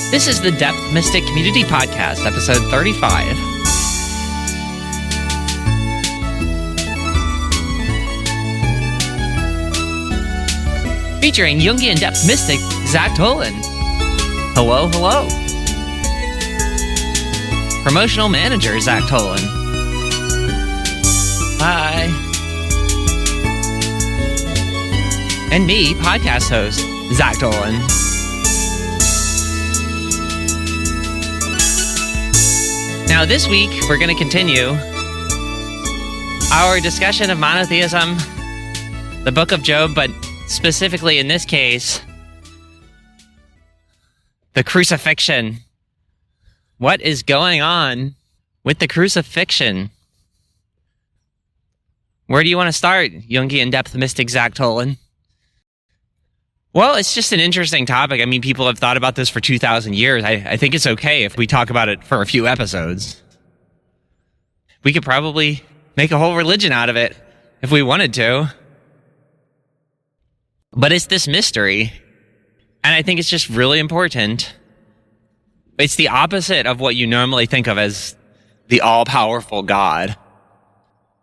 This is the Depth Mystic Community Podcast, episode 35. Featuring Jungian Depth Mystic, Tollen. Hello, hello. Promotional Manager, Tollen. Hi. And me, podcast host, Tollen. Now, this week, we're going to continue our discussion of monotheism, the book of Job, but specifically in this case, the crucifixion. What is going on with the crucifixion? Where do you want to start, Jungian Depth Mystic Tollen? Well, it's just an interesting topic. I mean, people have thought about this for 2,000 years. I think it's okay if we talk about it for a few episodes. We could probably make a whole religion out of it if we wanted to. But it's this mystery, and I think it's just really important. It's the opposite of what you normally think of as the all-powerful God.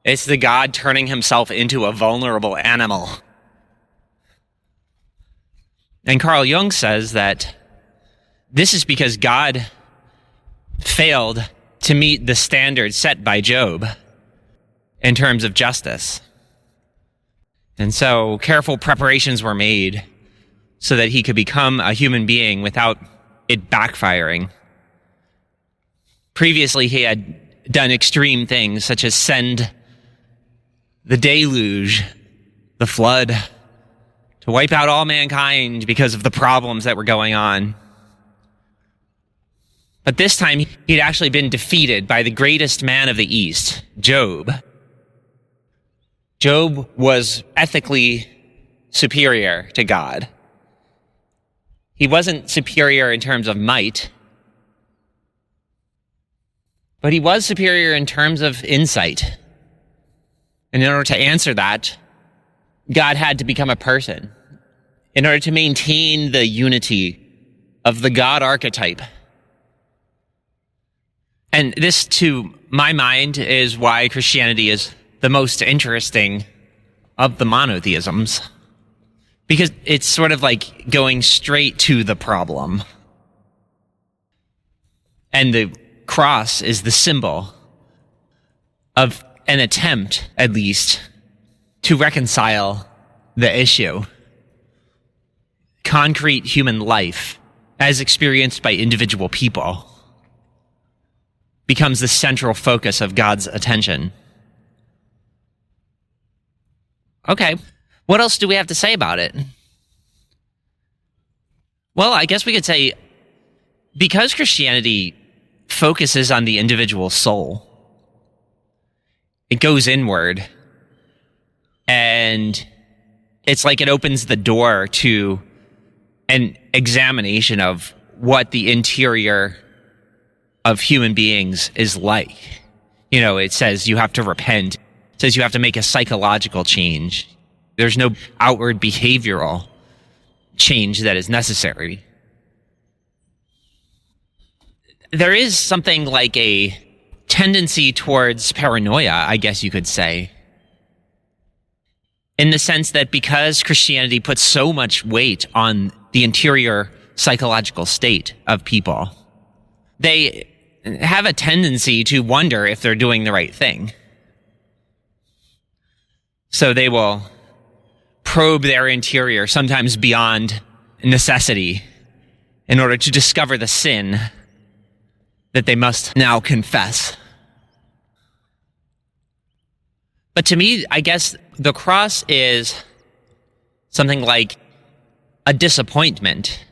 It's the God turning himself into a vulnerable animal. And Carl Jung says that this is because God failed to meet the standard set by Job in terms of justice. And so careful preparations were made so that he could become a human being without it backfiring. Previously, he had done extreme things such as send the deluge, the flood, to wipe out all mankind because of the problems that were going on. But this time, he'd actually been defeated by the greatest man of the East, Job. Job was ethically superior to God. He wasn't superior in terms of might, but he was superior in terms of insight. And in order to answer that, God had to become a person in order to maintain the unity of the God archetype. And this, to my mind, is why Christianity is the most interesting of the monotheisms. Because it's sort of like going straight to the problem. And the cross is the symbol of an attempt, at least, to reconcile the issue. Concrete human life, as experienced by individual people, becomes the central focus of God's attention. Okay, what else do we have to say about it? Well, I guess we could say, because Christianity focuses on the individual soul, it goes inward. And it's like it opens the door to an examination of what the interior of human beings is like. You know, it says you have to repent. It says you have to make a psychological change. There's no outward behavioral change that is necessary. There is something like a tendency towards paranoia, I guess you could say. In the sense that because Christianity puts so much weight on the interior psychological state of people, they have a tendency to wonder if they're doing the right thing. So they will probe their interior, sometimes beyond necessity, in order to discover the sin that they must now confess. But to me, I guess the cross is something like a disappointment.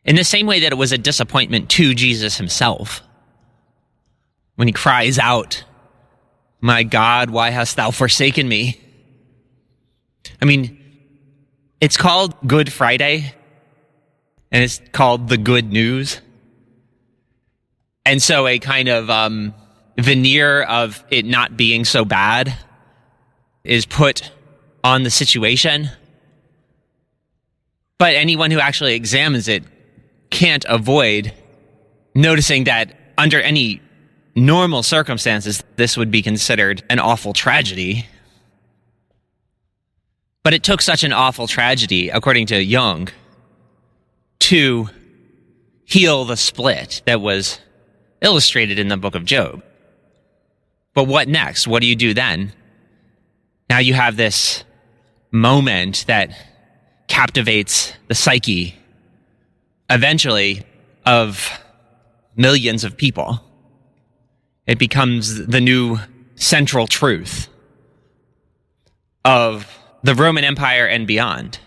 In the same way that it was a disappointment to Jesus himself. When he cries out, "My God, why hast thou forsaken me?" I mean, it's called Good Friday, and it's called the Good News. And so a kind of veneer of it not being so bad is put on the situation. But anyone who actually examines it can't avoid noticing that under any normal circumstances, this would be considered an awful tragedy. But it took such an awful tragedy, according to Jung, to heal the split that was illustrated in the book of Job. But what next? What do you do then? Now you have this moment that captivates the psyche, eventually, of millions of people. It becomes the new central truth of the Roman Empire and beyond.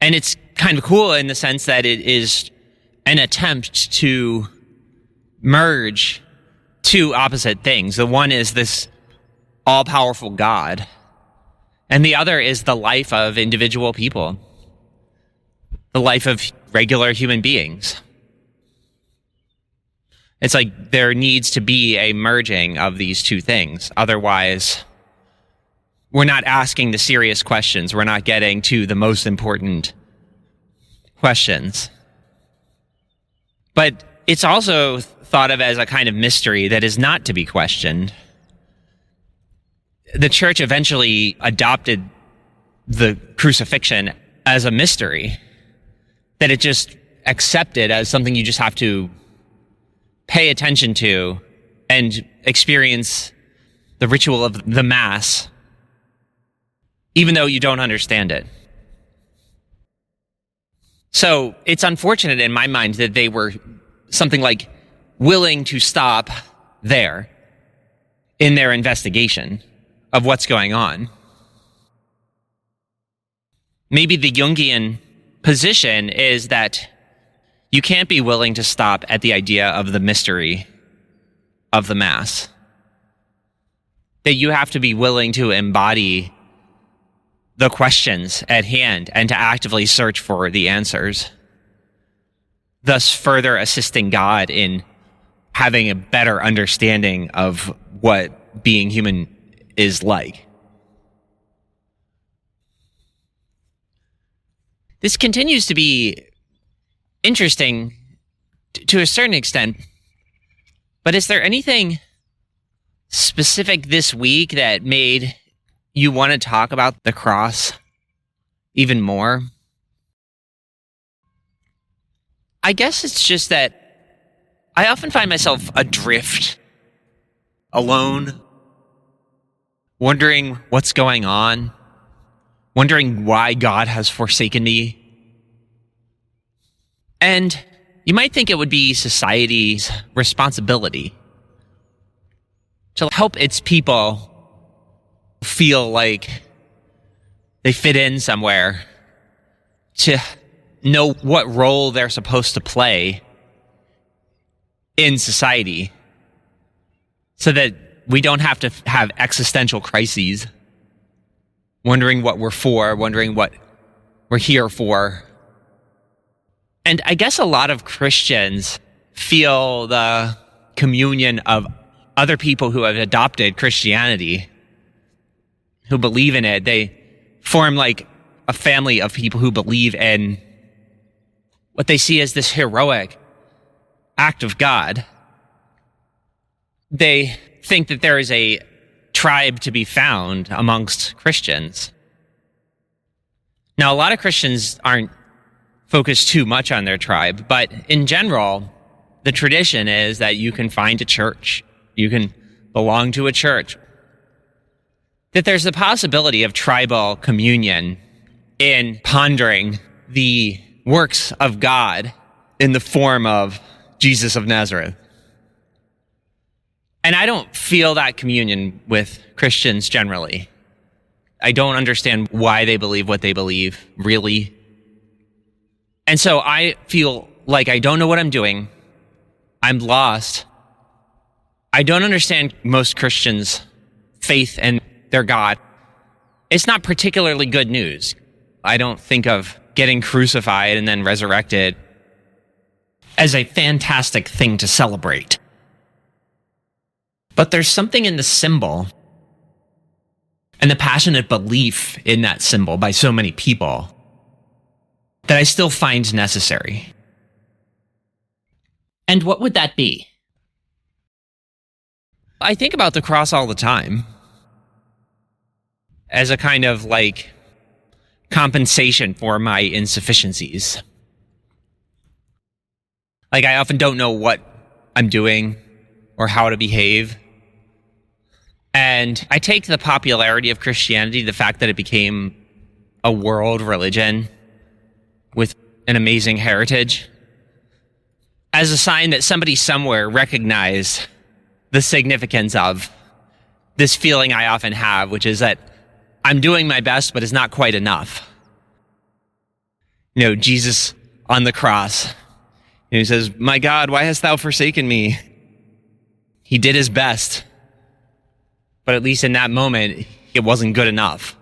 And it's kind of cool in the sense that it is an attempt to merge two opposite things. The one is this all-powerful God, and the other is the life of individual people, the life of regular human beings. It's like there needs to be a merging of these two things. Otherwise, we're not asking the serious questions. We're not getting to the most important questions. But it's also thought of as a kind of mystery that is not to be questioned. The church eventually adopted the crucifixion as a mystery that it just accepted as something you just have to pay attention to and experience the ritual of the Mass, even though you don't understand it. So it's unfortunate in my mind that they were something like willing to stop there in their investigation of what's going on. Maybe the Jungian position is that you can't be willing to stop at the idea of the mystery of the Mass. That you have to be willing to embody the questions at hand and to actively search for the answers, thus further assisting God in having a better understanding of what being human is like. This continues to be interesting to a certain extent, but is there anything specific this week that made you want to talk about the cross even more? I guess it's just that I often find myself adrift, alone, wondering what's going on, wondering why God has forsaken me. And you might think it would be society's responsibility to help its people feel like they fit in somewhere, to know what role they're supposed to play in society, so that we don't have to have existential crises, wondering what we're for, wondering what we're here for. And I guess a lot of Christians feel the communion of other people who have adopted Christianity, who believe in it. They form like a family of people who believe in what they see as this heroic act of God. They think that there is a tribe to be found amongst Christians. Now, a lot of Christians aren't focused too much on their tribe, but in general, the tradition is that you can find a church, you can belong to a church, that there's the possibility of tribal communion in pondering the works of God in the form of Jesus of Nazareth. And I don't feel that communion with Christians generally. I don't understand why they believe what they believe, really. And so I feel like I don't know what I'm doing. I'm lost. I don't understand most Christians' faith in their God. It's not particularly good news. I don't think of getting crucified and then resurrected as a fantastic thing to celebrate. But there's something in the symbol and the passionate belief in that symbol by so many people that I still find necessary. And what would that be? I think about the cross all the time as a kind of like compensation for my insufficiencies. Like, I often don't know what I'm doing or how to behave. And I take the popularity of Christianity, the fact that it became a world religion with an amazing heritage, as a sign that somebody somewhere recognized the significance of this feeling I often have, which is that I'm doing my best, but it's not quite enough. You know, Jesus on the cross, he says, "My God, why hast thou forsaken me?" He did his best, but at least in that moment, it wasn't good enough.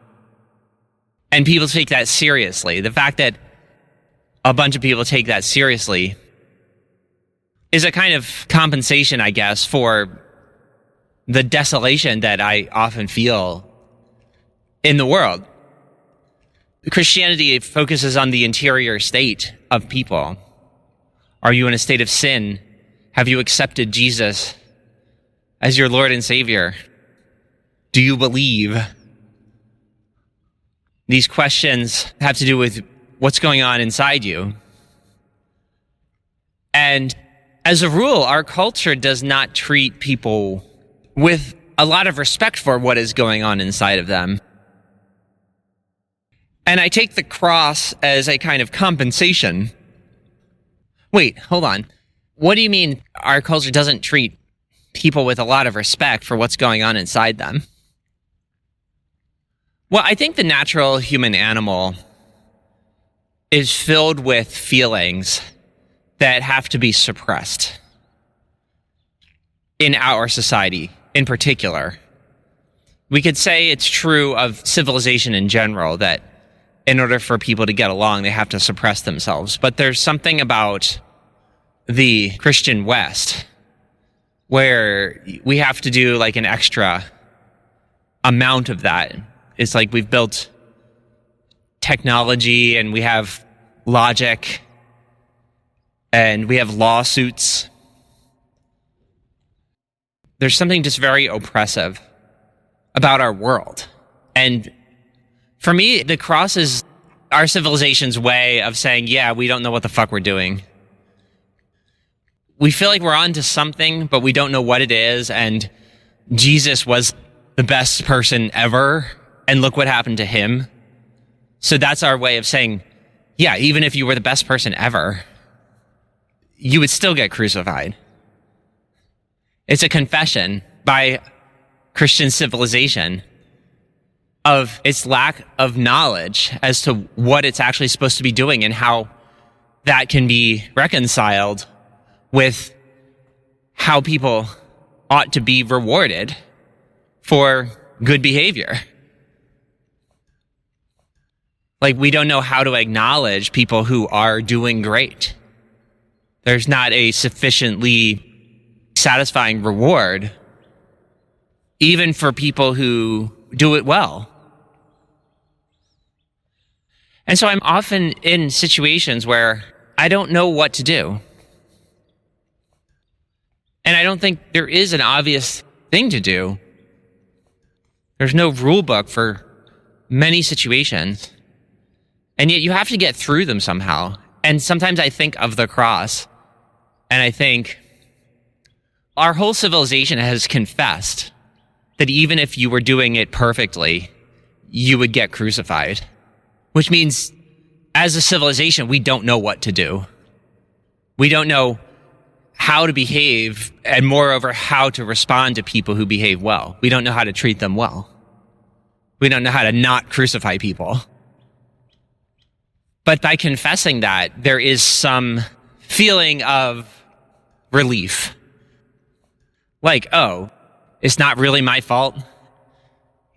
And people take that seriously. The fact that a bunch of people take that seriously is a kind of compensation, I guess, for the desolation that I often feel in the world. Christianity focuses on the interior state of people. Are you in a state of sin? Have you accepted Jesus as your Lord and Savior? Do you believe? These questions have to do with what's going on inside you. And as a rule, our culture does not treat people with a lot of respect for what is going on inside of them. And I take the cross as a kind of compensation. Wait, hold on. What do you mean our culture doesn't treat people with a lot of respect for what's going on inside them? Well, I think the natural human animal is filled with feelings that have to be suppressed in our society in particular. We could say it's true of civilization in general, that in order for people to get along, they have to suppress themselves. But there's something about the Christian West where we have to do like an extra amount of that. It's like we've built technology and we have logic and we have lawsuits. There's something just very oppressive about our world. And for me, the cross is our civilization's way of saying, yeah, we don't know what the fuck we're doing. We feel like we're onto something, but we don't know what it is. And Jesus was the best person ever. And look what happened to him. So that's our way of saying, yeah, even if you were the best person ever, you would still get crucified. It's a confession by Christian civilization of its lack of knowledge as to what it's actually supposed to be doing and how that can be reconciled with how people ought to be rewarded for good behavior. Like, we don't know how to acknowledge people who are doing great. There's not a sufficiently satisfying reward, even for people who do it well. And so I'm often in situations where I don't know what to do. And I don't think there is an obvious thing to do. There's no rule book for many situations. And yet you have to get through them somehow. And sometimes I think of the cross and I think our whole civilization has confessed that even if you were doing it perfectly, you would get crucified. Which means, as a civilization, we don't know what to do. We don't know how to behave, and moreover, how to respond to people who behave well. We don't know how to treat them well. We don't know how to not crucify people. But by confessing that, there is some feeling of relief. Like, oh, it's not really my fault.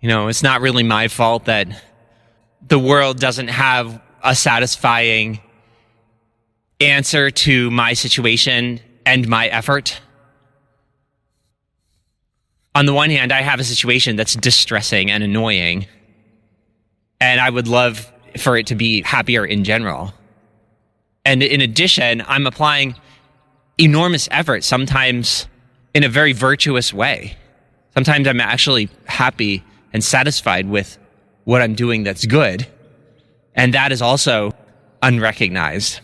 You know, it's not really my fault that the world doesn't have a satisfying answer to my situation and my effort. On the one hand, I have a situation that's distressing and annoying, and I would love for it to be happier in general. And in addition, I'm applying enormous effort, sometimes in a very virtuous way. Sometimes I'm actually happy and satisfied with what I'm doing that's good. And that is also unrecognized.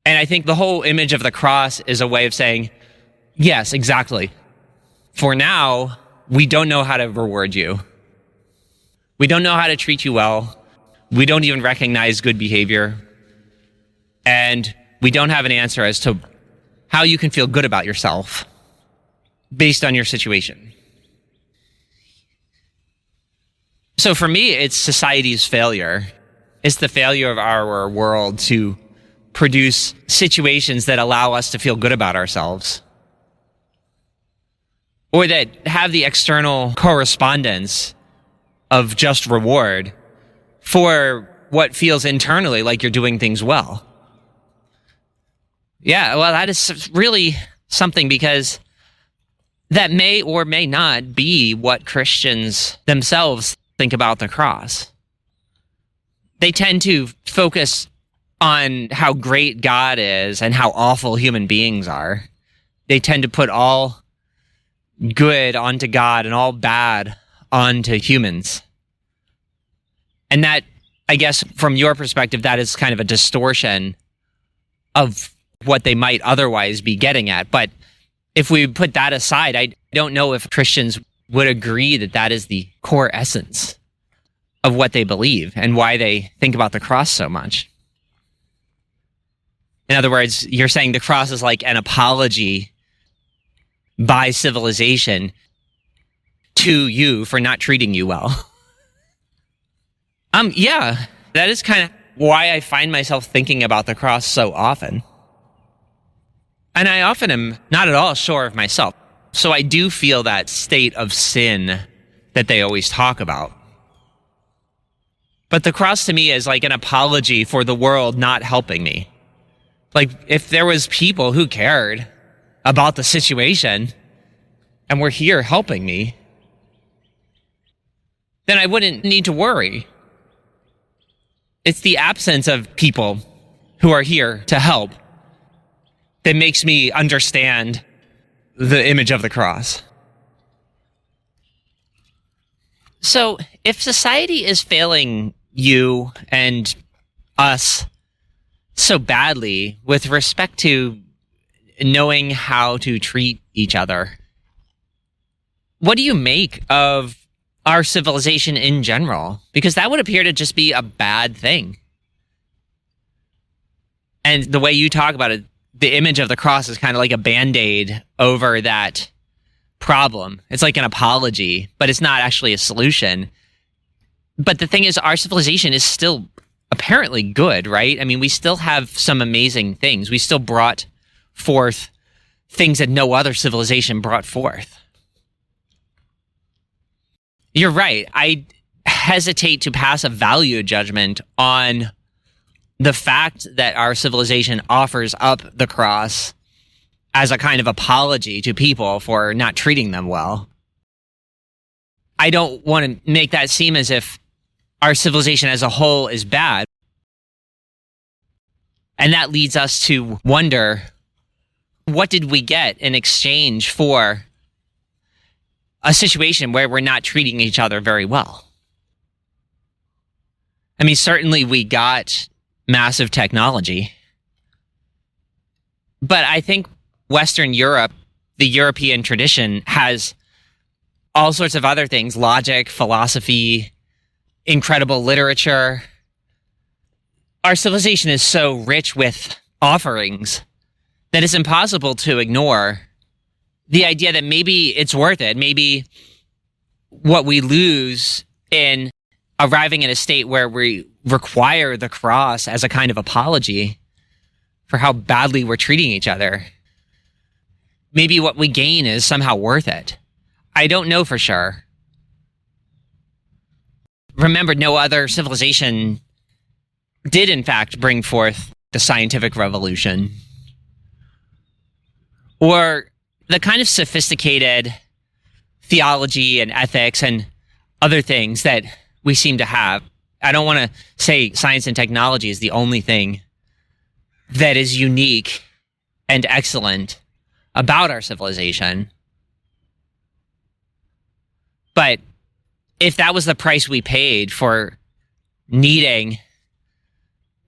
And I think the whole image of the cross is a way of saying, yes, exactly. For now, we don't know how to reward you. We don't know how to treat you well. We don't even recognize good behavior. And we don't have an answer as to how you can feel good about yourself based on your situation. So for me, it's society's failure. It's the failure of our world to produce situations that allow us to feel good about ourselves, or that have the external correspondence of just reward for what feels internally like you're doing things well. Yeah, well, that is really something, because that may or may not be what Christians themselves think about the cross. They tend to focus on how great God is and how awful human beings are. They tend to put all good onto God and all bad onto humans. And that, I guess, from your perspective, that is kind of a distortion of what they might otherwise be getting at. But if we put that aside, I don't know if Christians would agree that that is the core essence of what they believe and why they think about the cross so much. In other words, you're saying the cross is like an apology by civilization to you for not treating you well. Yeah, that is kind of why I find myself thinking about the cross so often. And I often am not at all sure of myself. So I do feel that state of sin that they always talk about. But the cross to me is like an apology for the world not helping me. Like, if there was people who cared about the situation and were here helping me, then I wouldn't need to worry. It's the absence of people who are here to help that makes me understand the image of the cross. So, if society is failing you and us so badly with respect to knowing how to treat each other, what do you make of our civilization in general? Because that would appear to just be a bad thing. And the way you talk about it, the image of the cross is kind of like a Band-Aid over that problem. It's like an apology, but it's not actually a solution. But the thing is, our civilization is still apparently good, right? I mean, we still have some amazing things. We still brought forth things that no other civilization brought forth. You're right. I hesitate to pass a value judgment on the fact that our civilization offers up the cross as a kind of apology to people for not treating them well. I don't want to make that seem as if our civilization as a whole is bad. And that leads us to wonder, what did we get in exchange for a situation where we're not treating each other very well? I mean, certainly we got massive technology. But I think Western Europe, the European tradition, has all sorts of other things: logic, philosophy, incredible literature. Our civilization is so rich with offerings that it's impossible to ignore the idea that maybe it's worth it. Maybe what we lose in arriving in a state where we require the cross as a kind of apology for how badly we're treating each other, maybe what we gain is somehow worth it. I don't know for sure. Remember, no other civilization did in fact bring forth the scientific revolution or the kind of sophisticated theology and ethics and other things that we seem to have. I don't want to say science and technology is the only thing that is unique and excellent about our civilization. But if that was the price we paid for needing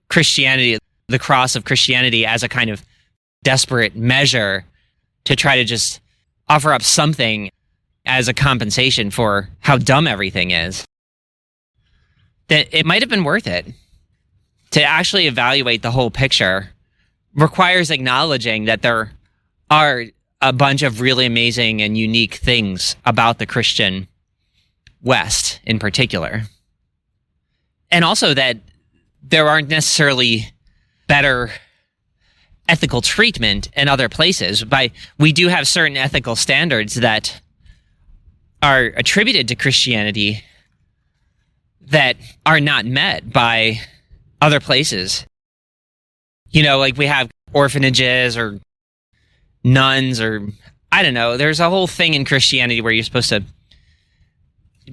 Christianity, the cross of Christianity, as a kind of desperate measure to try to just offer up something as a compensation for how dumb everything is, that it might have been worth it. To actually evaluate the whole picture requires acknowledging that there are a bunch of really amazing and unique things about the Christian West in particular. And also that there aren't necessarily better ethical treatment in other places. We do have certain ethical standards that are attributed to Christianity that are not met by other places. You know, like we have orphanages or nuns, or I don't know. There's a whole thing in Christianity where you're supposed to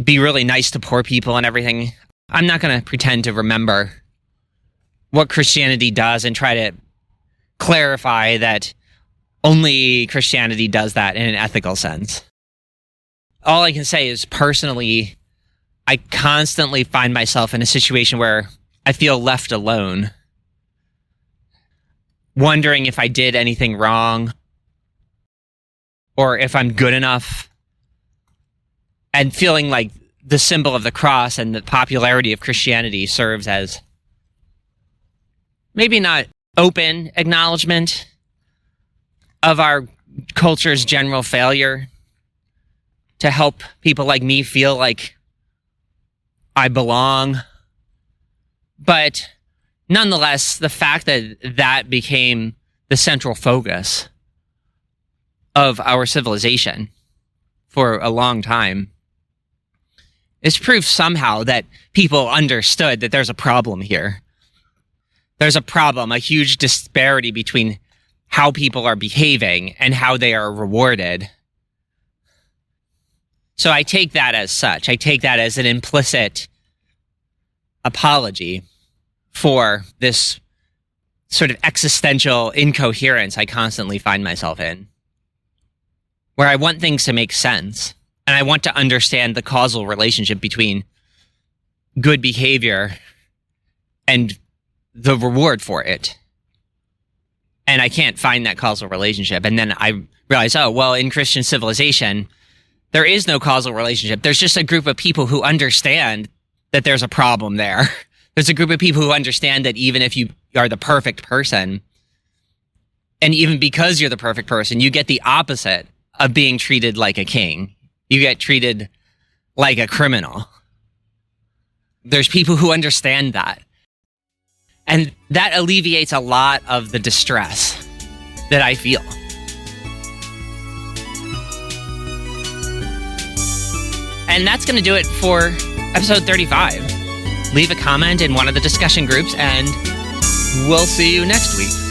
be really nice to poor people and everything. I'm not going to pretend to remember what Christianity does and try to clarify that only Christianity does that in an ethical sense. All I can say is personally, I constantly find myself in a situation where I feel left alone, wondering if I did anything wrong or if I'm good enough, and feeling like the symbol of the cross and the popularity of Christianity serves as maybe not open acknowledgement of our culture's general failure to help people like me feel like I belong. But nonetheless, the fact that that became the central focus of our civilization for a long time is proof somehow that people understood that there's a problem here. There's a problem, a huge disparity between how people are behaving and how they are rewarded. So I take that as such. I take that as an implicit apology for this sort of existential incoherence I constantly find myself in, where I want things to make sense, and I want to understand the causal relationship between good behavior and the reward for it. And I can't find that causal relationship. And then I realize, oh, well, in Christian civilization, there is no causal relationship. There's just a group of people who understand that there's a problem there. There's a group of people who understand that even if you are the perfect person, and even because you're the perfect person, you get the opposite of being treated like a king. You get treated like a criminal. There's people who understand that. And that alleviates a lot of the distress that I feel. And that's going to do it for episode 35. Leave a comment in one of the discussion groups, and we'll see you next week.